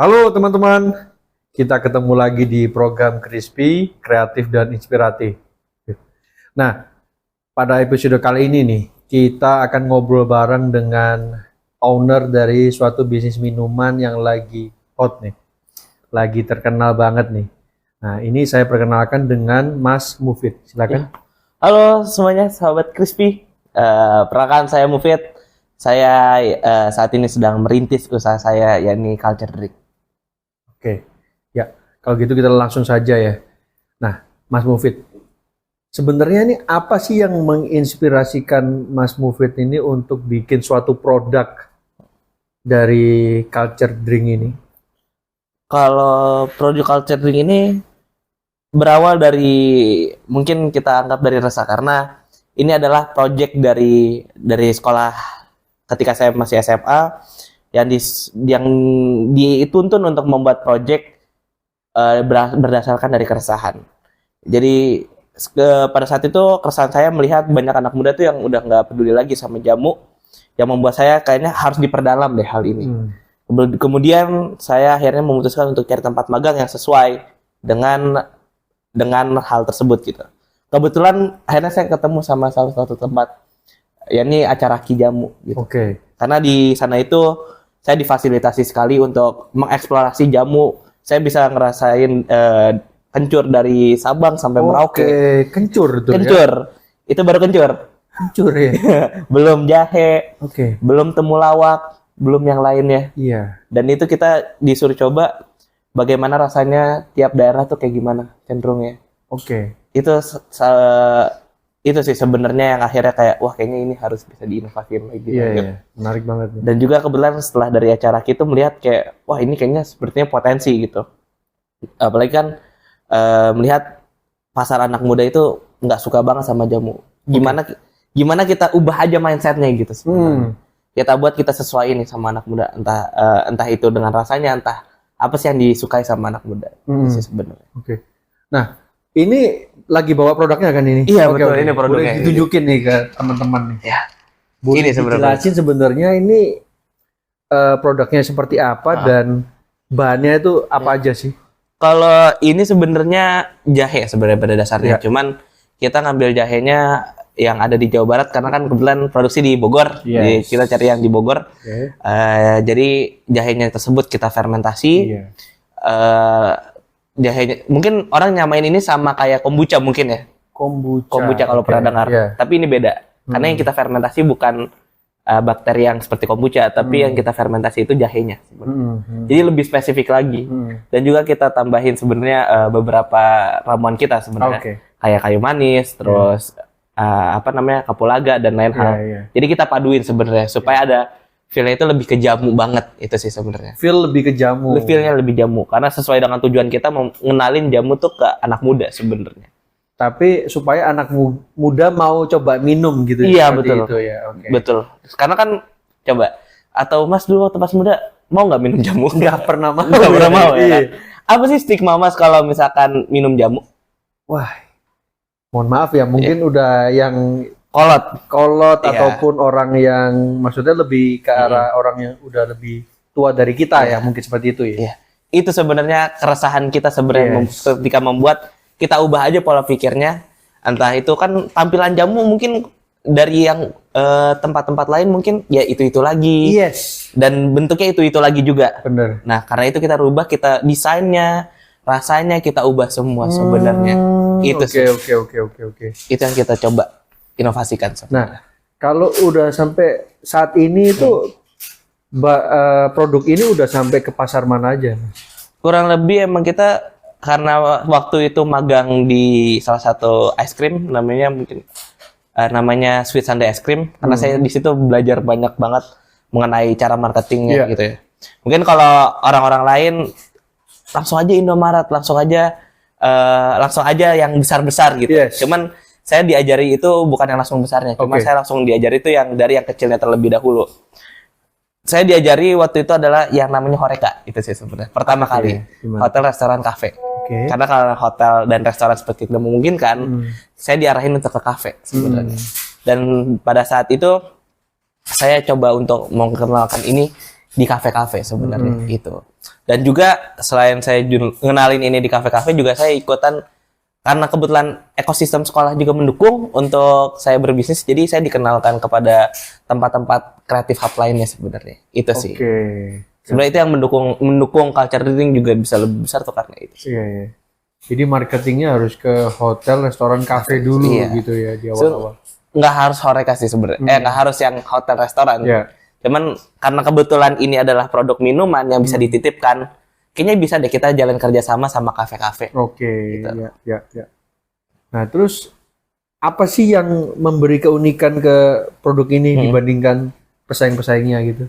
Halo teman-teman, kita ketemu lagi di program Crispy, Kreatif dan Inspiratif. Nah, pada episode kali ini nih, kita akan ngobrol bareng dengan owner dari suatu bisnis minuman yang lagi hot nih, lagi terkenal banget nih. Nah, ini saya perkenalkan dengan Mas Mufid, silakan. Halo semuanya, sahabat Crispy. Perkenalkan saya Mufid. Saya saat ini sedang merintis usaha saya, yakni Culture Drink. Oke, ya kalau gitu kita langsung saja ya. Nah, Mas Mufid, sebenarnya ini apa sih yang menginspirasikan Mas Mufid ini untuk bikin suatu produk dari Culture Drink ini? Kalau produk Culture Drink ini berawal dari, mungkin kita anggap dari rasa, karena ini adalah project dari sekolah ketika saya masih SMA yang dituntun untuk membuat project berdasarkan dari keresahan. Jadi pada saat itu keresahan saya melihat banyak anak muda tuh yang udah nggak peduli lagi sama jamu, yang membuat saya kayaknya harus diperdalam deh hal ini. Kemudian saya akhirnya memutuskan untuk cari tempat magang yang sesuai dengan hal tersebut gitu. Kebetulan akhirnya saya ketemu sama salah satu tempat, yakni acara Kijamu gitu. Oke. Karena di sana itu saya difasilitasi sekali untuk mengeksplorasi jamu. Saya bisa ngerasain kencur dari Sabang sampai Merauke. Oke, kencur tuh. Kencur. Ya? Itu baru kencur. Kencur ya. Belum jahe. Oke. Belum temulawak, belum yang lainnya. Iya. Dan itu kita disuruh coba bagaimana rasanya tiap daerah tuh kayak gimana cenderungnya. Oke. Itu sih sebenarnya yang akhirnya kayak wah kayaknya ini harus bisa diinovasikan lagi. Iya, menarik banget nih. Dan juga kebetulan setelah dari acara itu melihat kayak wah ini kayaknya sepertinya potensi gitu. Apalagi kan melihat pasar anak muda itu nggak suka banget sama jamu. Gimana kita ubah aja mindsetnya gitu sebenarnya. Kita buat kita sesuai ini sama anak muda, entah itu dengan rasanya, entah apa sih yang disukai sama anak muda. Itu sih sebenarnya. Oke. Nah, ini lagi bawa produknya kan ini? Iya, betul. Ini produknya. Boleh ditunjukin nih ke teman-teman nih. Ya. Boleh Ini sebenarnya. dijelasin sebenarnya ini produknya seperti apa dan bahannya itu apa aja sih? Kalau ini sebenarnya jahe sebenarnya pada dasarnya. Ya. Cuman kita ngambil jahenya yang ada di Jawa Barat karena kan kebetulan produksi di Bogor. Yes. Jadi kita cari yang di Bogor. Okay. Jadi jahenya tersebut kita fermentasi. Iya. Jahenya mungkin orang nyamain ini sama kayak kombucha mungkin ya. Kombucha kalau pernah dengar. Yeah. Tapi ini beda. Karena yang kita fermentasi bukan bakteri yang seperti kombucha, tapi yang kita fermentasi itu jahenya. Jadi lebih spesifik lagi. Dan juga kita tambahin sebenarnya beberapa ramuan kita sebenarnya. Okay. Kayak kayu manis, terus kapulaga dan lain hal. Jadi kita paduin sebenarnya supaya ada feel-nya itu lebih ke jamu banget, itu sih sebenarnya. Feel lebih ke jamu. Feel-nya lebih jamu karena sesuai dengan tujuan kita mengenalin jamu tuh ke anak muda sebenarnya. Tapi supaya anak muda mau coba minum gitu. Iya, betul. Itu ya. Okay. Betul. Karena kan coba atau Mas dulu waktu pas muda mau nggak minum jamu? Nggak pernah mau. Nggak pernah mau ya. Iya. Kan? Apa sih stigma Mas kalau misalkan minum jamu? Wah, mohon maaf ya, mungkin udah yang kolot Iya. ataupun orang yang maksudnya lebih ke arah orang yang udah lebih tua dari kita ya, mungkin seperti itu ya. Iya. Itu sebenarnya keresahan kita sebenarnya ketika membuat kita ubah aja pola pikirnya. Entah itu kan tampilan jamu mungkin dari yang tempat-tempat lain mungkin ya itu lagi. Yes. Dan bentuknya itu lagi juga. Bener. Nah, karena itu kita rubah, kita desainnya, rasanya kita ubah semua sebenarnya. Itu sih. Oke. Itu yang kita coba inovasikan. Nah, kalau udah sampai saat ini itu produk ini udah sampai ke pasar mana aja? Kurang lebih emang kita karena waktu itu magang di salah satu ice cream namanya Sweet Sunday Ice Cream, karena saya di situ belajar banyak banget mengenai cara marketingnya gitu ya. Mungkin kalau orang-orang lain langsung aja Indomaret, langsung aja yang besar-besar gitu. Yes. Cuman saya diajari itu bukan yang langsung besarnya, cuma saya langsung diajari itu yang dari yang kecilnya terlebih dahulu. Saya diajari waktu itu adalah yang namanya Horeca, itu sih sebenarnya pertama kali. Hotel, restoran, kafe. Karena kalau hotel dan restoran seperti itu memungkinkan, saya diarahin untuk ke kafe sebenarnya. Dan pada saat itu saya coba untuk mengenalkan ini di kafe-kafe sebenarnya gitu. Dan juga selain saya ngenalin ini di kafe-kafe juga saya ikutan karena kebetulan ekosistem sekolah juga mendukung untuk saya berbisnis, jadi saya dikenalkan kepada tempat-tempat kreatif hub lainnya sebenarnya. Itu sih. Oke. Sebenarnya itu yang mendukung culture reading juga bisa lebih besar tuh karena itu. Iya, iya. Jadi marketingnya harus ke hotel, restoran, kafe dulu gitu ya di awal-awal. Nggak harus Horeca sih sebenarnya. Nggak harus yang hotel restoran. Iya. Cuman karena kebetulan ini adalah produk minuman yang bisa dititipkan, kayaknya bisa deh kita jalan kerjasama sama kafe-kafe. Oke, Gitu. ya. Nah, terus apa sih yang memberi keunikan ke produk ini dibandingkan pesaing-pesaingnya gitu?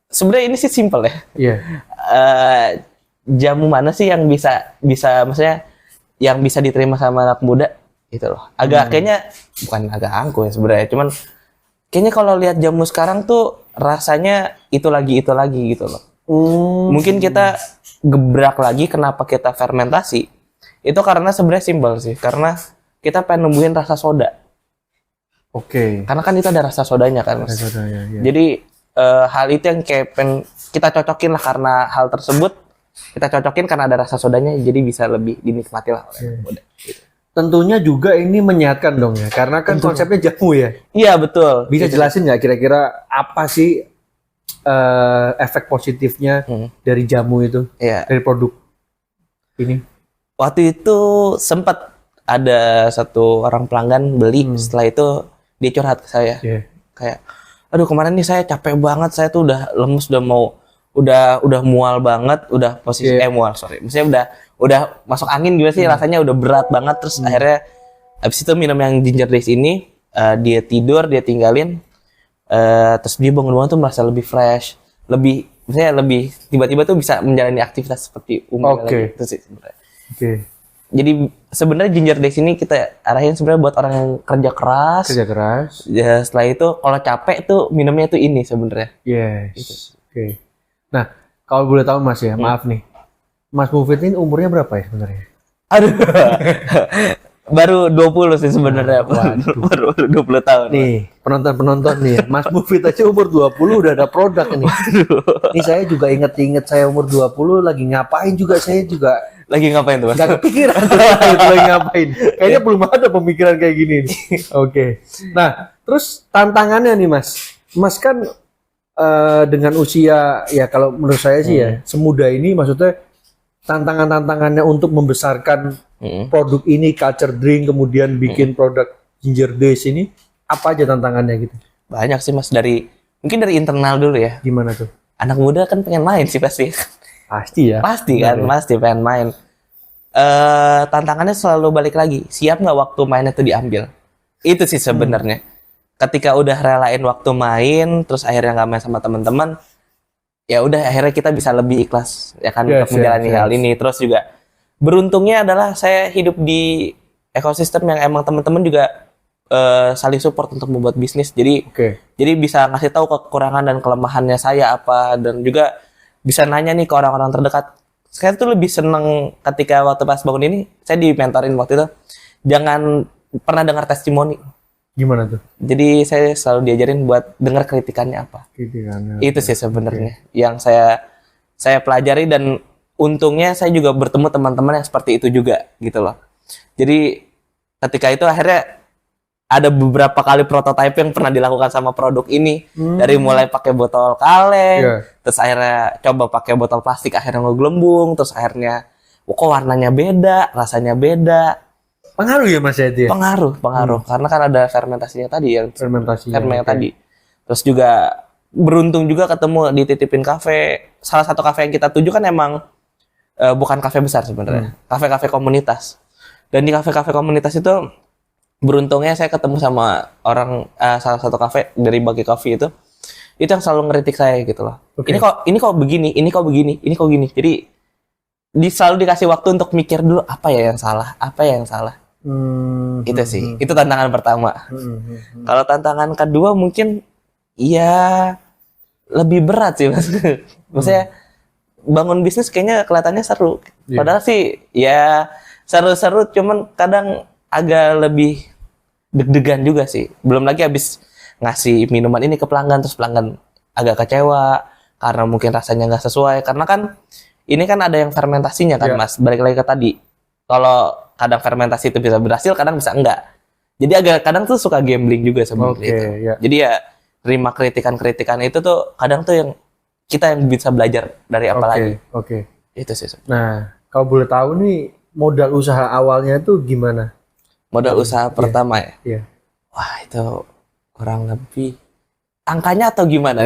Sebenarnya ini sih simple ya. Iya. Jamu mana sih yang bisa maksudnya yang bisa diterima sama anak muda gitu loh. Agak kayaknya bukan agak angkuh ya sebenarnya, cuman kayaknya kalau lihat jamu sekarang tuh rasanya itu lagi gitu loh. Mungkin kita gebrak lagi kenapa kita fermentasi. Itu karena sebenarnya simpel sih, karena kita pengen numbuhin rasa soda. Oke. Karena kan itu ada rasa sodanya kan, Mas. Rasa sodanya, ya. Jadi hal itu yang kayak kita cocokin lah, karena hal tersebut kita cocokin karena ada rasa sodanya, jadi bisa lebih dinikmati lah oleh anak muda. Gitu. Tentunya juga ini menyehatkan dong ya, karena kan konsepnya jamu ya. Iya betul. Bisa jelasin nggak kira-kira apa sih efek positifnya dari jamu itu, dari produk ini? Waktu itu sempat ada satu orang pelanggan beli, setelah itu dia curhat ke saya. Kayak, aduh kemarin nih saya capek banget, saya tuh udah lemes, udah mual banget, udah posisi mual, maksudnya udah masuk angin gitu sih, rasanya udah berat banget. Terus akhirnya abis itu minum yang ginger days ini, dia tidur, dia tinggalin, terus dia bangun-bangun tuh merasa lebih fresh, misalnya lebih tiba-tiba tuh bisa menjalani aktivitas seperti umum lagi. Itu sih sebenarnya. Jadi sebenarnya ginger days ini kita arahin sebenarnya buat orang yang kerja keras. Ya, setelah itu kalau capek tuh minumnya tuh ini sebenarnya. Oke. Nah, kalau boleh tahu Mas ya, maaf nih. Mas Mufid ini umurnya berapa ya sebenarnya? Aduh. Baru 20 sih sebenarnya. Baru 20 tahun. Nih, penonton-penonton nih ya. Mas Mufid aja umur 20 udah ada produk nih. Ini saya juga inget-inget saya umur 20 lagi ngapain juga, saya juga lagi ngapain tuh, Mas? Gak kepikiran tuh lagi ngapain. Kayaknya belum ada pemikiran kayak gini nih. Oke. Nah, terus tantangannya nih Mas. Mas kan dengan usia ya kalau menurut saya sih ya semuda ini, maksudnya tantangannya untuk membesarkan produk ini, culture drink, kemudian bikin produk ginger days ini, apa aja tantangannya gitu? Banyak sih Mas, mungkin dari internal dulu ya. Gimana tuh? Anak muda kan pengen main sih pasti. Pasti ya. Pasti kan, pasti pengen main. Tantangannya selalu balik lagi, siap nggak waktu mainnya itu diambil? Itu sih sebenarnya. Ketika udah relain waktu main, terus akhirnya nggak main sama teman-teman, ya udah akhirnya kita bisa lebih ikhlas ya kan untuk menjalani hal ini. Terus juga beruntungnya adalah saya hidup di ekosistem yang emang teman-teman juga saling support untuk membuat bisnis. Jadi bisa ngasih tahu kekurangan dan kelemahannya saya apa, dan juga bisa nanya nih ke orang-orang terdekat. Saya tuh lebih seneng ketika waktu pas bangun ini, saya dimentorin waktu itu, jangan pernah dengar testimoni. Gimana tuh? Jadi saya selalu diajarin buat dengar kritikannya apa. Itu sih sebenarnya yang saya pelajari, dan untungnya saya juga bertemu teman-teman yang seperti itu juga gitu loh. Jadi ketika itu akhirnya ada beberapa kali prototipe yang pernah dilakukan sama produk ini. Dari mulai pakai botol kaleng, terus akhirnya coba pakai botol plastik, akhirnya ngegelembung, terus akhirnya kok warnanya beda, rasanya beda. Pengaruh ya Mas ya itu ya? Pengaruh. Karena kan ada fermentasinya tadi yang fermentasinya tadi. Terus juga beruntung juga ketemu dititipin kafe. Salah satu kafe yang kita tuju kan emang bukan kafe besar sebenarnya, kafe-kafe komunitas. Dan di kafe-kafe komunitas itu beruntungnya saya ketemu sama orang salah satu kafe dari Bagi Coffee itu yang selalu ngeritik saya gitu loh. Ini kok begini, ini kok begini, ini kok gini. Jadi selalu dikasih waktu untuk mikir dulu apa ya yang salah. Itu sih, itu tantangan pertama. Kalau tantangan kedua mungkin ya lebih berat sih Mas. Maksudnya bangun bisnis kayaknya kelihatannya seru. Padahal sih ya seru-seru, cuman kadang agak lebih deg-degan juga sih. Belum lagi habis ngasih minuman ini ke pelanggan, terus pelanggan agak kecewa, karena mungkin rasanya nggak sesuai. Karena kan ini kan ada yang fermentasinya kan, Mas. Balik lagi ke tadi. Kalau kadang fermentasi itu bisa berhasil, kadang bisa enggak. Jadi agak kadang tuh suka gambling juga sebenarnya itu. Jadi ya terima kritikan-kritikan itu tuh kadang tuh yang kita yang bisa belajar dari apa lagi. Itu sih. Nah, kalau boleh tahu nih modal usaha awalnya itu gimana? Modal usaha pertama ya? Iya. Wah, itu kurang lebih angkanya atau gimana?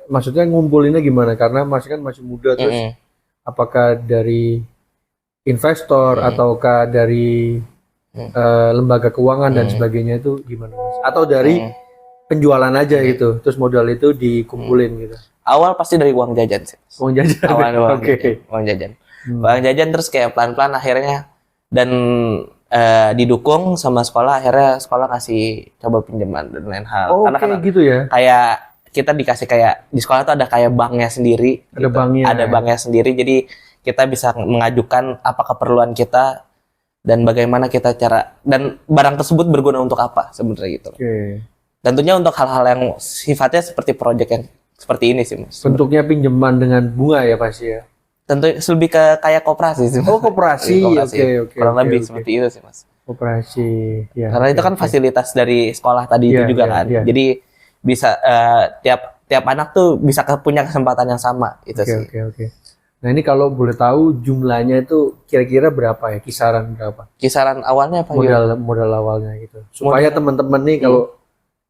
Maksudnya ngumpulinnya gimana? Karena masih kan masih muda terus apakah dari investor ataukah dari lembaga keuangan dan sebagainya itu gimana, Mas? Atau dari penjualan aja gitu, terus modal itu dikumpulin gitu? Awal pasti dari uang jajan sih. Uang jajan? Awal uang jajan. Uang jajan terus kayak pelan-pelan akhirnya dan didukung sama sekolah, akhirnya sekolah kasih coba pinjaman dan lain hal. Karena kan gitu ya? Kayak kita dikasih kayak di sekolah tuh ada kayak banknya sendiri. Ada banknya. Ada banknya sendiri, jadi kita bisa mengajukan apa keperluan kita dan bagaimana kita cara dan barang tersebut berguna untuk apa sebenarnya gitu. Tentunya untuk hal-hal yang sifatnya seperti proyek yang seperti ini sih, Mas. Bentuknya pinjaman dengan bunga ya pasti ya? Tentu lebih ke kayak koperasi sih, Mas. Oh, koperasi. Oke. Kurang lebih seperti itu sih, Mas. Koperasi. Ya, karena itu kan fasilitas dari sekolah tadi itu juga kan. Jadi bisa tiap anak tuh bisa punya kesempatan yang sama itu sih. Oke. Nah, ini kalau boleh tahu jumlahnya itu kira-kira berapa ya? Kisaran berapa? Kisaran awalnya apa? Modal awalnya gitu. Supaya teman-teman nih kalau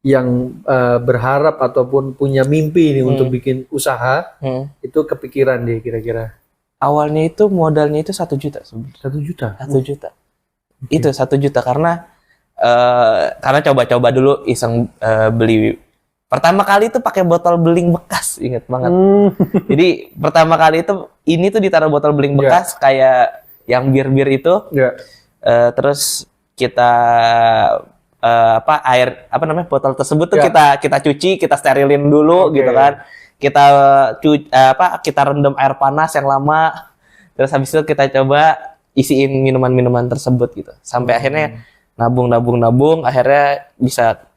yang berharap ataupun punya mimpi nih untuk bikin usaha, itu kepikiran deh kira-kira. Awalnya itu modalnya itu 1 juta sebenarnya. 1 juta? 1 juta. Itu 1 juta karena coba-coba dulu iseng beli. Pertama kali itu pakai botol beling bekas, inget banget. Jadi pertama kali itu ini tuh ditaruh botol beling bekas kayak yang bir-bir itu. Terus kita botol tersebut tuh kita cuci, kita sterilin dulu gitu kan. Kita rendam air panas yang lama. Terus habis itu kita coba isiin minuman-minuman tersebut gitu. Sampai akhirnya nabung akhirnya bisa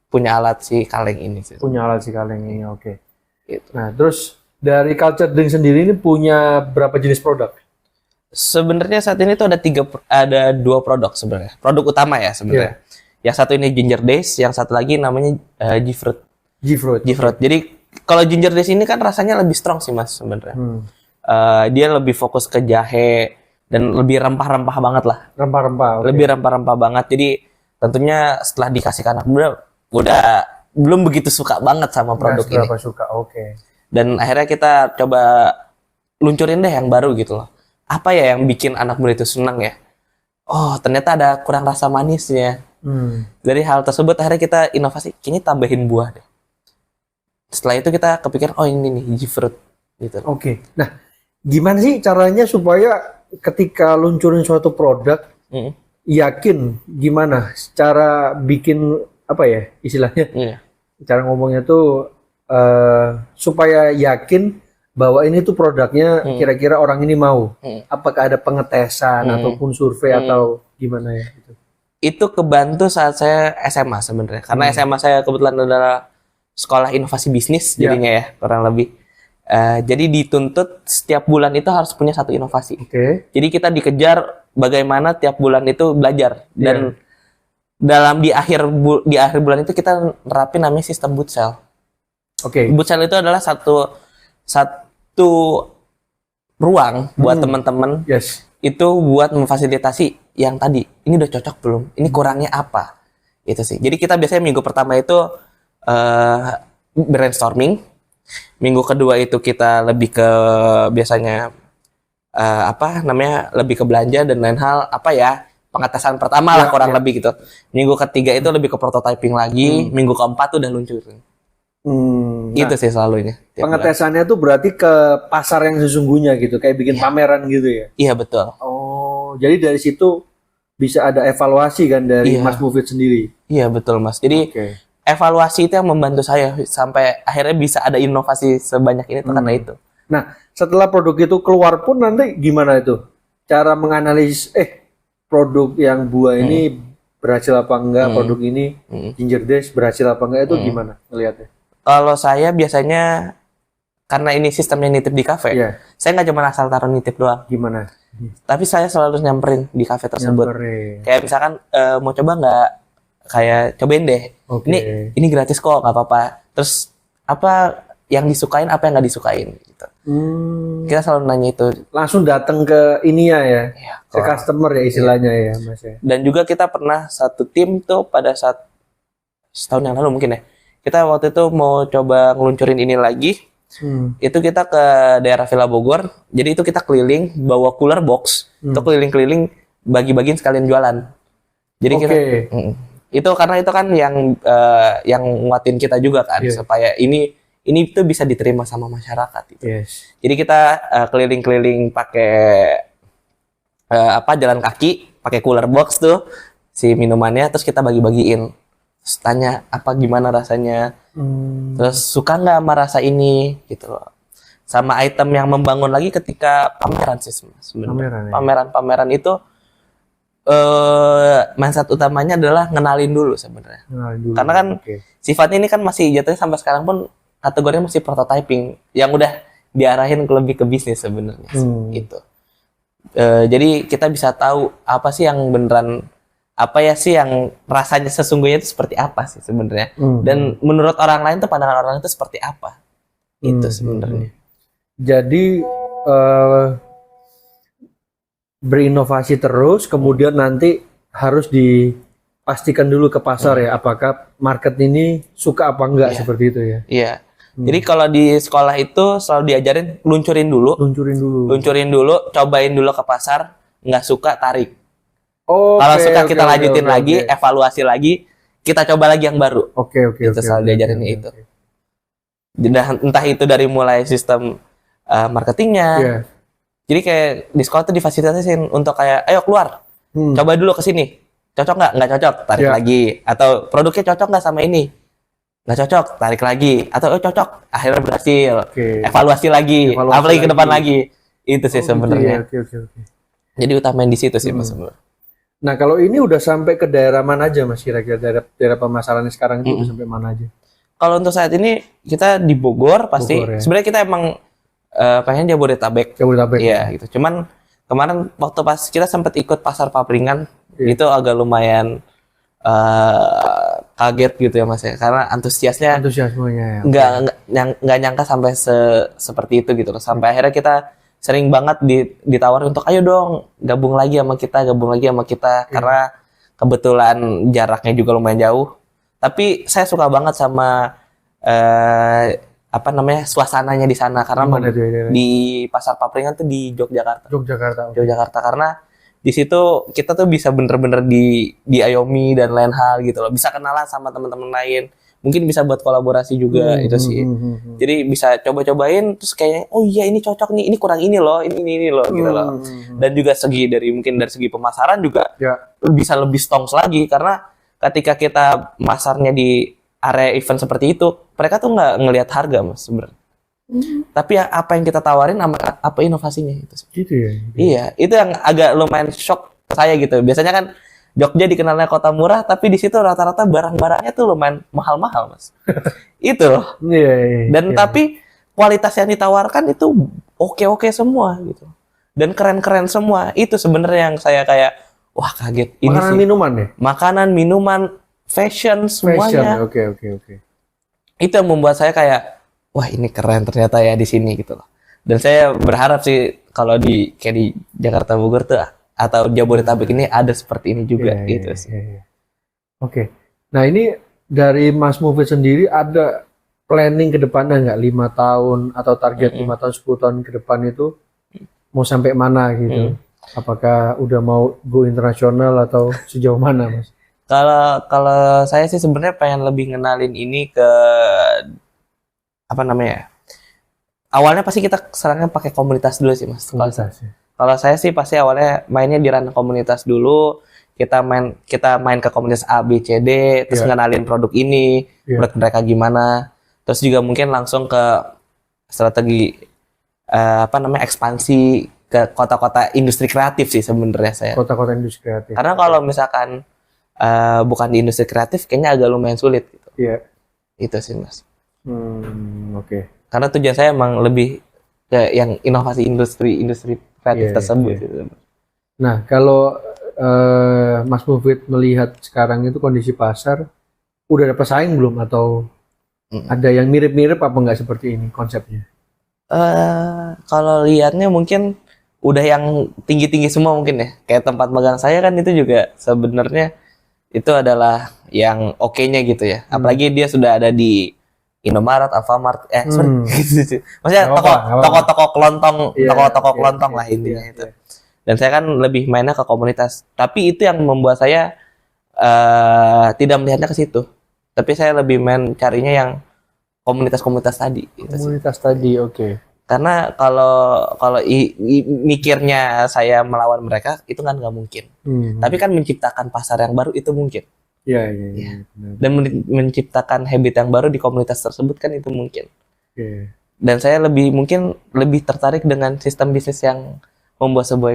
punya alat si kaleng ini sih. Punya alat si kaleng ini, oke. Gitu. Nah, terus dari Culture Drink sendiri ini punya berapa jenis produk? Sebenarnya saat ini tuh ada 2 produk sebenarnya. Produk utama ya sebenarnya. Yang satu ini Ginger Days, yang satu lagi namanya G-Fruit. G-Fruit. Jadi kalau Ginger Days ini kan rasanya lebih strong sih, Mas, sebenarnya. Dia lebih fokus ke jahe dan lebih rempah-rempah banget lah. Rempah-rempah. Lebih rempah-rempah banget. Jadi tentunya setelah dikasih ke anak muda udah belum begitu suka banget sama produk ini. Suka, Dan akhirnya kita coba luncurin deh yang baru gitu loh. Apa ya yang bikin anak muda itu senang ya? Oh, ternyata ada kurang rasa manisnya. Dari hal tersebut akhirnya kita inovasi, kini tambahin buah deh. Setelah itu kita kepikir, oh ini nih G-Fruit gitu. Nah, gimana sih caranya supaya ketika luncurin suatu produk yakin gimana cara bikin apa ya istilahnya? Cara ngomongnya tuh supaya yakin bahwa ini tuh produknya kira-kira orang ini mau. Apakah ada pengetesan ataupun survei atau gimana ya gitu? Itu kebantu saat saya SMA sebenarnya. Karena SMA saya kebetulan adalah sekolah inovasi bisnis jadinya ya kurang lebih. Jadi dituntut setiap bulan itu harus punya 1 inovasi. Jadi kita dikejar bagaimana tiap bulan itu belajar dan dalam di akhir bulan itu kita nerapin namanya sistem boot cell. Boot cell itu adalah satu ruang buat teman-teman itu buat memfasilitasi yang tadi ini udah cocok belum, ini kurangnya apa, itu sih. Jadi kita biasanya minggu pertama itu brainstorming, minggu kedua itu kita lebih ke biasanya lebih ke belanja dan lain hal pengetesan pertama lah kurang lebih gitu. Minggu ketiga itu lebih ke prototyping lagi, minggu keempat tuh udah luncurin. Gitu sih selalu ini. Pengetesannya tuh berarti ke pasar yang sesungguhnya gitu, kayak bikin pameran gitu ya? Iya betul. Oh, jadi dari situ bisa ada evaluasi kan dari Mas Mufid sendiri? Iya betul, Mas. Jadi evaluasi itu yang membantu saya sampai akhirnya bisa ada inovasi sebanyak ini karena itu. Nah, setelah produk itu keluar pun nanti gimana itu? Cara menganalisis produk yang buah ini berhasil apa enggak, produk ini Ginger Days berhasil apa enggak, itu gimana ngelihatnya? Kalau saya biasanya karena ini sistemnya nitip di kafe, Iya. saya nggak cuma asal taruh nitip doang, Gimana? tapi saya selalu nyamperin di kafe tersebut. Nyamperin. Kayak misalkan mau coba nggak, kayak cobain deh. Oke. Ini gratis kok, nggak apa-apa. Terus apa yang disukain, apa yang nggak disukain gitu. Kita selalu nanya itu. Langsung datang ke ini ya, Ya, ke customer ya istilahnya ya Mas ya. Dan juga kita pernah satu tim tuh pada saat setahun yang lalu mungkin ya. Kita waktu itu mau coba ngeluncurin ini lagi. Itu kita ke daerah Villa Bogor. Jadi itu kita keliling bawa cooler box. Itu keliling-keliling bagi-bagiin sekalian jualan. Jadi kita itu karena itu kan yang nguatin kita juga kan, supaya ini tuh bisa diterima sama masyarakat gitu. Yes. Jadi kita keliling-keliling pakai jalan kaki, pakai cooler box tuh si minumannya, terus kita bagi-bagiin. Terus tanya gimana rasanya, terus suka nggak sama rasa ini gitu loh. Sama item yang membangun lagi ketika pameran sih sebenarnya. Pameran itu mindset utamanya adalah ngenalin dulu sebenarnya. Karena kan sifatnya ini kan masih jatuhnya sampai sekarang pun kategorinya masih prototyping, yang udah diarahin lebih ke bisnis sebenarnya gitu. Jadi kita bisa tahu apa sih yang beneran, apa ya sih yang rasanya sesungguhnya itu seperti apa sih sebenarnya. Dan menurut orang lain tuh pandangan orang itu seperti apa. Itu sebenarnya. Jadi berinovasi terus, kemudian nanti harus dipastikan dulu ke pasar ya, apakah market ini suka apa enggak, seperti itu ya. Iya. Jadi kalau di sekolah itu selalu diajarin luncurin dulu, cobain dulu ke pasar, nggak suka tarik. Kalau suka kita lanjutin lagi, evaluasi lagi, kita coba lagi yang baru. Itu selalu diajarinnya itu. Entah itu dari mulai sistem marketingnya. Jadi kayak di sekolah tuh difasilitasin untuk kayak, ayo keluar, coba dulu ke sini, cocok nggak? Nggak cocok, tarik lagi. Atau produknya cocok nggak sama ini? Nggak cocok, tarik lagi. Atau cocok, akhirnya berhasil. Evaluasi lagi, apalagi ke depan lagi. Itu sih sebenarnya. Jadi utamain di situ sih Mas. Nah kalau ini udah sampai ke daerah mana aja Mas, kira-kira daerah pemasarannya sekarang itu udah sampai mana aja? Kalau untuk saat ini kita di Bogor pasti. Bogor, ya? Sebenarnya kita emang pengen Jabodetabek. Iya gitu. Cuman kemarin waktu pas kita sempat ikut pasar Papringan, itu agak lumayan kaget gitu ya Mas ya, karena antusiasmenya nggak nyangka sampai seperti itu gitu loh. Sampai akhirnya kita sering banget ditawarin untuk ayo dong gabung lagi sama kita karena kebetulan jaraknya juga lumayan jauh. Tapi saya suka banget sama suasananya di sana, karena di pasar Papringan tuh di Yogyakarta karena di situ kita tuh bisa bener-bener diayomi dan lain hal gitu loh, bisa kenalan sama teman-teman lain, mungkin bisa buat kolaborasi juga itu sih. Jadi bisa coba-cobain terus kayak oh iya ini cocok nih, ini kurang ini loh, ini loh gitu loh. Dan juga dari segi pemasaran juga bisa lebih strong lagi, karena ketika kita masarnya di area event seperti itu, mereka tuh nggak ngelihat harga Mas sebenarnya. Tapi apa yang kita tawarin apa inovasinya itu sih. Gitu ya. Iya, itu yang agak lumayan shock saya gitu. Biasanya kan Jogja dikenalnya kota murah, tapi di situ rata-rata barang-barangnya tuh lumayan mahal-mahal Mas. Itu loh. Dan tapi kualitas yang ditawarkan itu oke semua gitu. Dan keren-keren semua. Itu sebenarnya yang saya kayak wah kaget. Ini Minuman ya? Makanan, minuman, fashion semuanya. Oke. Itu yang membuat saya kayak wah ini keren ternyata ya di sini gitu loh. Dan saya berharap sih kalau kayak di Jakarta Bogor tuh atau Jabodetabek ini ada seperti ini juga gitu sih. Oke. Nah ini dari Mas Mufid sendiri ada planning ke depannya nggak, 5 tahun atau target 5 tahun 10 tahun ke depan itu mau sampai mana gitu? Apakah udah mau go internasional atau sejauh mana Mas? Kalau saya sih sebenarnya pengen lebih ngenalin ini ke awalnya pasti kita serangnya pakai komunitas dulu sih Mas. Kalau saya sih pasti awalnya mainnya di ranah komunitas dulu. Kita main ke komunitas A, B, C, D, terus ngenalin produk ini, produk mereka gimana. Terus juga mungkin langsung ke strategi ekspansi ke kota-kota industri kreatif sih sebenarnya saya. Kota-kota industri kreatif. Karena kalau misalkan bukan di industri kreatif kayaknya agak lumayan sulit gitu. Iya. Itu sih Mas. Oke. Karena tujuan saya emang lebih ke yang inovasi industri kreatif Iya, tersebut. iya. Gitu. Nah, kalau Mas Mufid melihat sekarang itu kondisi pasar, udah ada pesaing belum atau ada yang mirip-mirip apa nggak seperti ini konsepnya? Kalau lihatnya mungkin udah yang tinggi-tinggi semua mungkin ya. Kayak tempat magang saya kan itu juga sebenarnya itu adalah yang oke-nya gitu ya. Apalagi dia sudah ada di Indomaret, Alfamart, sorry. Maksudnya Nggak apa-apa. toko-toko kelontong, Iya, toko-toko iya, kelontong iya, lah intinya iya, itu. iya. Dan saya kan lebih mainnya ke komunitas. Tapi itu yang membuat saya tidak melihatnya ke situ. Tapi saya lebih main carinya yang komunitas-komunitas tadi gitu sih. Komunitas tadi, oke. Karena kalau mikirnya saya melawan mereka itu kan nggak mungkin. Tapi kan menciptakan pasar yang baru itu mungkin. Iya, iya, iya. Iya. Benar. Dan menciptakan habit yang baru di komunitas tersebut kan itu mungkin. Oke. Dan saya mungkin lebih tertarik dengan sistem bisnis yang membuat sebuah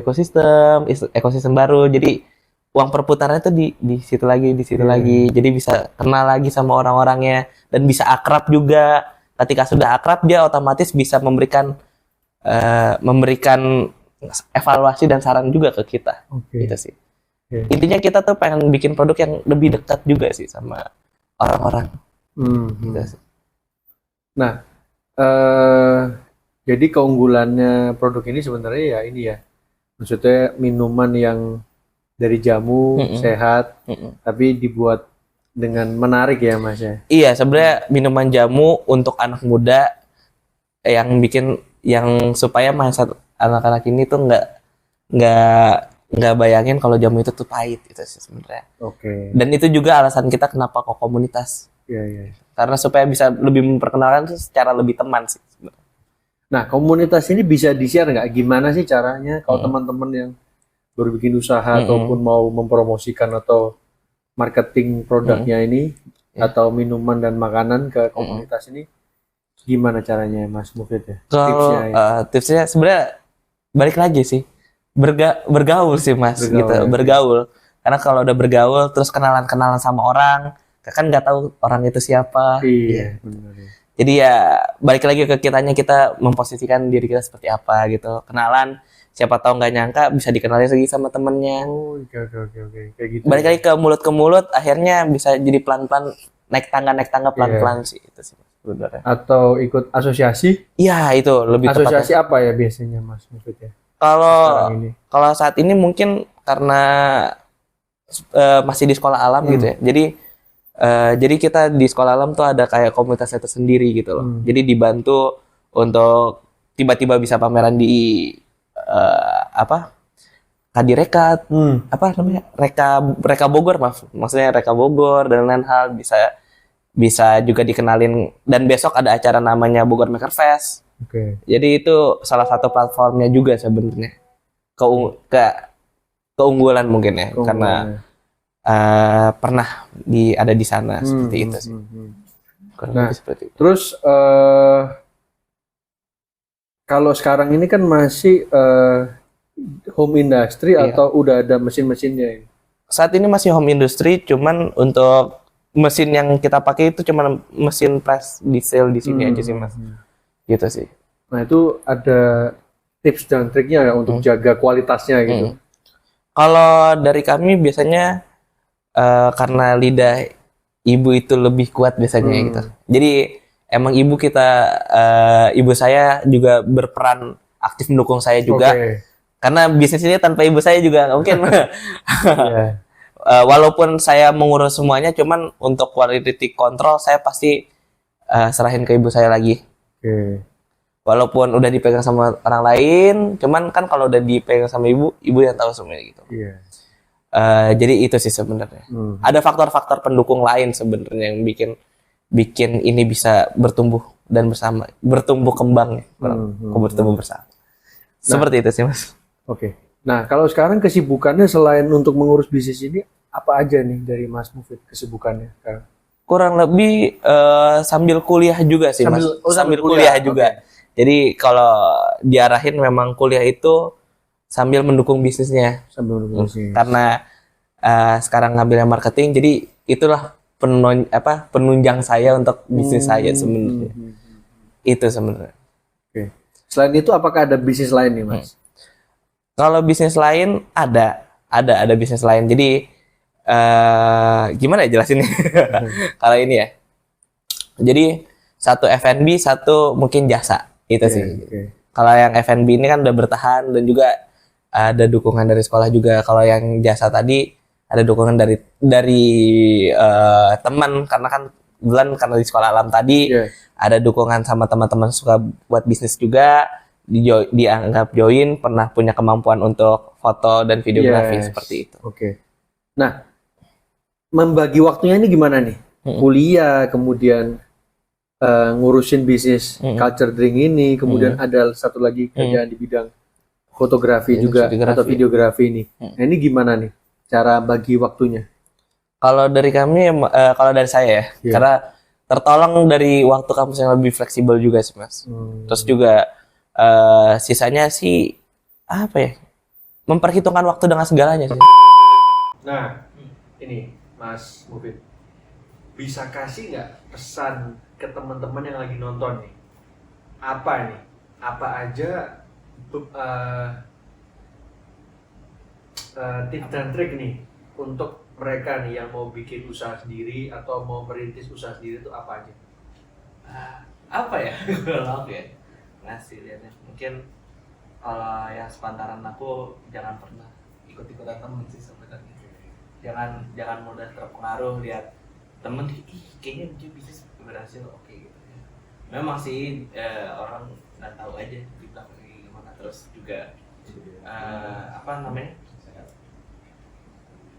ekosistem baru. Jadi uang perputarannya itu di situ lagi, di situ Iya. lagi. Jadi bisa kenal lagi sama orang-orangnya dan bisa akrab juga. Ketika sudah akrab dia otomatis bisa memberikan evaluasi dan saran juga ke kita. Oke. Gitu sih. Oke. Intinya kita tuh pengen bikin produk yang lebih dekat juga sih sama orang-orang. Gitu sih. Nah, jadi keunggulannya produk ini sebenarnya ya ini ya, maksudnya minuman yang dari jamu sehat, tapi dibuat dengan menarik ya Mas ya. Iya, sebenarnya minuman jamu untuk anak muda yang supaya mindset anak-anak ini tuh nggak bayangin kalau jamu itu tuh pahit itu sih sebenarnya. Oke. Dan itu juga alasan kita kenapa kok komunitas. Iya, iya. Karena supaya bisa lebih memperkenalkan tuh secara lebih teman sih sebenarnya. Nah, komunitas ini bisa di-share nggak? Gimana sih caranya kalau teman-teman yang baru bikin usaha ataupun mau mempromosikan atau marketing produknya ini atau minuman dan makanan ke komunitas ini, gimana caranya Mas Mufid ya? Kalau tipsnya sebenarnya balik lagi sih bergaul sih Mas, Bergaul, gitu ya. bergaul. Karena kalau udah bergaul terus kenalan sama orang, kan nggak tahu orang itu siapa. Iya, benar ya. Jadi ya balik lagi ke kitanya, kita memposisikan diri kita seperti apa gitu. Kenalan, siapa tahu nggak nyangka bisa dikenalin lagi sama temennya. Oh, oke. Kayak gitu. Balik lagi ke mulut, akhirnya bisa jadi pelan-pelan naik tangga pelan-pelan sih itu sih sebenarnya. Atau ikut asosiasi? Iya itu lebih tepatnya. Asosiasi apa ya biasanya Mas Mufid ya? Kalau Sekarang ini. saat ini mungkin karena masih di sekolah alam gitu ya. Jadi kita di sekolah alam tuh ada kayak komunitasnya tersendiri gitu loh. Jadi dibantu untuk tiba-tiba bisa pameran di Kadirekat, apa namanya? Reka Bogor, maksudnya Reka Bogor dan lain hal bisa juga dikenalin, dan besok ada acara namanya Bogor Maker Fest. Oke. Jadi itu salah satu platformnya juga sebenarnya. Keunggulan mungkin ya, karena pernah ada di sana seperti itu sih. Kurang Nah, lebih seperti itu. Terus kalau sekarang ini kan masih home industry atau udah ada mesin-mesinnya? Saat ini masih home industry, cuman untuk mesin yang kita pakai itu cuman mesin press diesel di sini aja sih Mas. Gitu sih. Nah, itu ada tips dan triknya ya untuk jaga kualitasnya gitu. Kalau dari kami biasanya karena lidah ibu itu lebih kuat biasanya gitu. Jadi emang ibu saya juga berperan aktif mendukung saya juga. Karena bisnis ini tanpa ibu saya juga nggak mungkin. Walaupun saya mengurus semuanya, cuman untuk quality control saya pasti serahin ke ibu saya lagi. Walaupun udah dipegang sama orang lain, cuman kan kalau udah dipegang sama ibu yang tahu semuanya gitu. Jadi itu sih sebenarnya. Ada faktor-faktor pendukung lain sebenarnya yang bikin ini bisa bertumbuh dan bertumbuh kembang ya. Bertumbuh bersama. Seperti itu sih Mas. Oke. Nah, kalau sekarang kesibukannya selain untuk mengurus bisnis ini, apa aja nih dari Mas Mufid kesibukannya sekarang? Kurang lebih sambil kuliah juga sih Mas. Sambil kuliah juga. Jadi kalau diarahin memang kuliah itu sambil mendukung bisnisnya. Sambil mendukung bisnis. Karena sekarang ngambilnya marketing, jadi itulah penunjang saya untuk bisnis saya sebenarnya. Itu sebenarnya. Oke. Selain itu apakah ada bisnis lain nih Mas? Kalau bisnis lain ada bisnis lain. Jadi gimana ya jelasinnya? Kalau ini ya. Jadi satu F&B, satu mungkin jasa. Itu sih. Oke. Kalau yang F&B ini kan udah bertahan dan juga ada dukungan dari sekolah juga. Kalau yang jasa tadi ada dukungan dari teman karena kan bulan karena di sekolah alam tadi ada dukungan sama teman-teman suka buat bisnis juga dianggap join pernah punya kemampuan untuk foto dan videografi seperti itu. Oke. Nah, membagi waktunya ini gimana nih? Kuliah, kemudian ngurusin bisnis culture drink ini, kemudian ada satu lagi kerjaan di bidang fotografi juga atau videografi ini. Nah, ini gimana nih cara bagi waktunya? Kalau dari kami, kalau dari saya ya, karena tertolong dari waktu kampus yang lebih fleksibel juga sih Mas. Terus juga sisanya sih apa ya? Memperhitungkan waktu dengan segalanya sih. Nah, ini Mas Mufid, bisa kasih nggak pesan ke teman-teman yang lagi nonton nih? Apa nih? Apa aja tips dan trik nih untuk mereka nih yang mau bikin usaha sendiri atau mau merintis usaha sendiri itu apa aja? Apa ya? Kalau aku ya ngasih lihatnya mungkin kalau yang sepantaran aku jangan pernah ikut-ikutan temen sih sebenarnya. Jangan mudah terpengaruh lihat temen kayaknya dia bisnis berhasil oke gitu ya. Memang sih orang nggak tahu aja di belakangnya gimana, terus juga apa namanya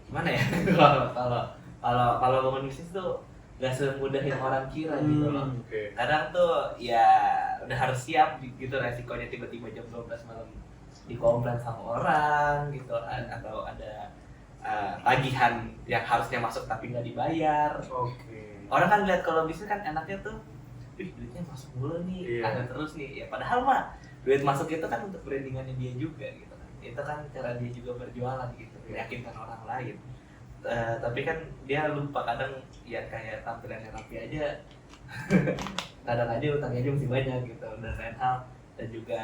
gimana ya kalau bangun bisnis tuh nggak semudah yang orang kira gitu loh. Kadang tuh ya udah harus siap gitu resikonya tiba-tiba jam 12 malam dikomplain sama orang gitu atau ada tagihan yang harusnya masuk tapi nggak dibayar. Orang kan lihat kalau bisnis kan enaknya tuh duitnya masuk mulu nih, ada terus nih ya, padahal mah duit masuk itu kan untuk brandingannya dia juga gitu kan. Itu kan cara dia juga berjualan gitu, meyakinkan orang lain. Tapi kan dia lupa kadang ya kayak tampilannya rapi aja kadang aja utangnya aja masih banyak gitu dan lain hal, dan juga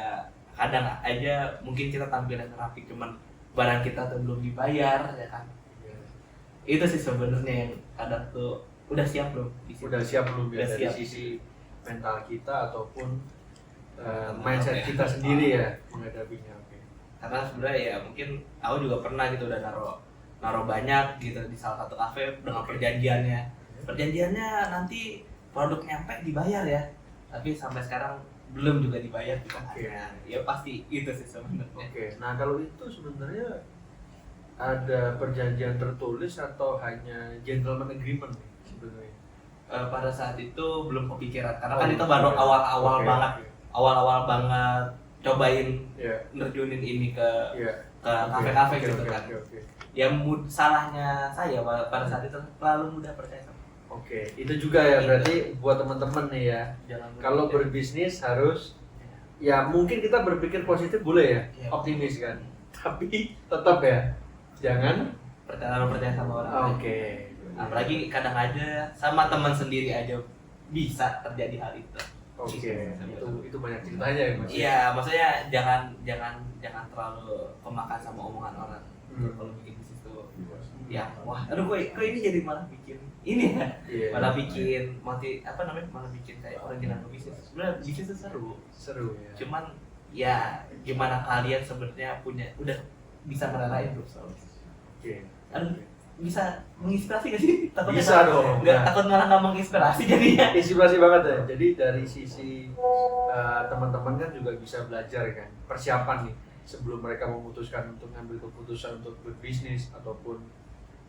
kadang aja mungkin kita tampilan rapi cuman barang kita tuh belum dibayar ya kan. Itu sih sebenarnya yang kadang tuh udah siap belum Dari siap. sisi mental kita ataupun mindset kita sendiri ya menghadapinya. Karena sebenarnya ya mungkin aku juga pernah gitu udah naruh banyak gitu di salah satu kafe dengan perjanjiannya nanti produk nyampe dibayar ya, tapi sampai sekarang belum juga dibayar juga. Ya pasti itu sih sebenarnya. Nah kalau itu sebenarnya ada perjanjian tertulis atau hanya gentleman agreement sebenarnya? Pada saat itu belum kepikiran karena kan itu baru awal-awal banget cobain nerjunin ini ke kafe-kafe gitu kan. Ya salahnya saya pada saat itu terlalu mudah percaya sama. Itu juga ya berarti buat teman-teman nih ya. Kalau berbisnis harus ya mungkin kita berpikir positif boleh ya, optimis kan. Tapi tetap ya jangan percaya sama orang. Apalagi kadang aja sama teman sendiri aja bisa terjadi hal itu. Itu banyak ceritanya ya Mas. Iya, maksudnya jangan terlalu kemakan sama omongan orang. Kalau bikin bisnis tuh ya wah aduh kok ini jadi malah bikin ini ya. Malah bikin malah bikin kayak orang jangan berbisnis. Sebenarnya bisnis itu seru ya. Cuman ya gimana kalian sebenarnya udah bisa merelain tuh soalnya. Aduh, bisa menginspirasi gak sih? Takutnya bisa dong. Takut malah nggak menginspirasi jadinya. Inspirasi banget ya. Jadi dari sisi teman-teman kan juga bisa belajar kan persiapan nih sebelum mereka memutuskan untuk ngambil keputusan untuk berbisnis ataupun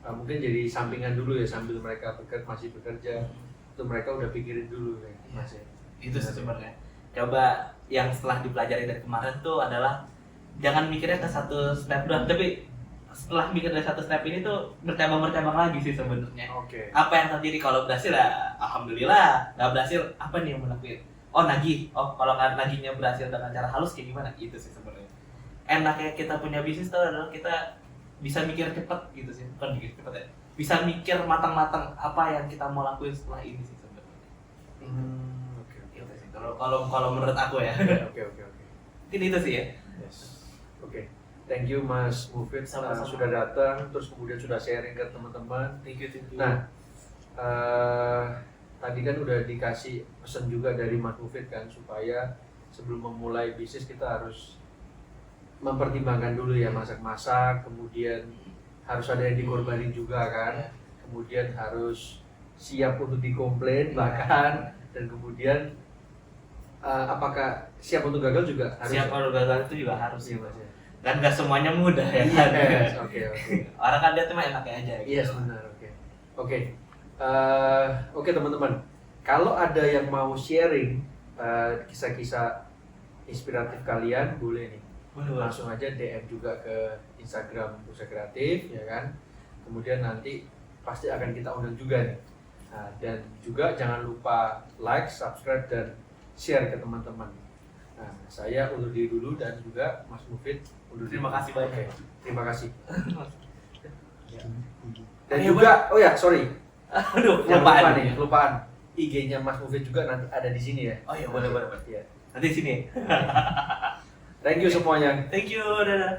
mungkin jadi sampingan dulu ya sambil mereka masih bekerja. Itu mereka udah pikirin dulu ya Mas ya. Itu sih sebenarnya. Coba yang setelah dipelajari dari kemarin tuh adalah jangan mikirnya ke satu step doang, tapi setelah mikir dari satu step ini tuh bercabang lagi sih sebenarnya. Apa yang terjadi kalau berhasil ya alhamdulillah, nggak berhasil apa nih yang menakutin? Oh nagih, kalau nggak nagihnya berhasil dengan cara halus kayak gimana? Itu sih sebenarnya. Enaknya kita punya bisnis tuh adalah kita bisa mikir cepet gitu sih, bukan mikir cepet ya. Bisa mikir matang-matang apa yang kita mau lakuin setelah ini sih sebenarnya. Kalau menurut aku ya. Oke. Mungkin itu sih ya. Yes. Oke. Thank you Mas Mufid Sama-sama. sudah datang, terus kemudian sudah sharing ke teman-teman. Thank you. Nah, tadi kan udah dikasih pesan juga dari Mas Mufid kan supaya sebelum memulai bisnis kita harus mempertimbangkan dulu ya masak-masak, kemudian harus ada yang dikorbanin juga kan, Ya. kemudian harus siap untuk dikomplain Ya. bahkan, dan kemudian apakah siap untuk gagal juga harus. Siap kalau gagal itu juga harus Iya, sih. Mas, ya. Dan gak semuanya mudah ya kan. Yes, oke. Orang kan dia tuh mah enaknya aja gitu. Yes, benar. Oke. Oke teman-teman, kalau ada yang mau sharing kisah-kisah inspiratif kalian, boleh nih. Boleh. Langsung aja DM juga ke Instagram Pusat Kreatif, ya kan. Kemudian nanti pasti akan kita undang juga nih. Nah, dan juga jangan lupa like, subscribe, dan share ke teman-teman. Nah, saya undur diri dulu dan juga Mas Mufid undur diri. Terima kasih banyak. Oke, terima kasih. Dan Ayo, juga, oh ya, sorry. Aduh, Jangan lupa kelupaan nih, kelupaan. IG-nya Mas Mufid juga nanti ada di sini ya. Oh iya, boleh. Iya. Nanti sini. Thank you semuanya. Thank you, dadah.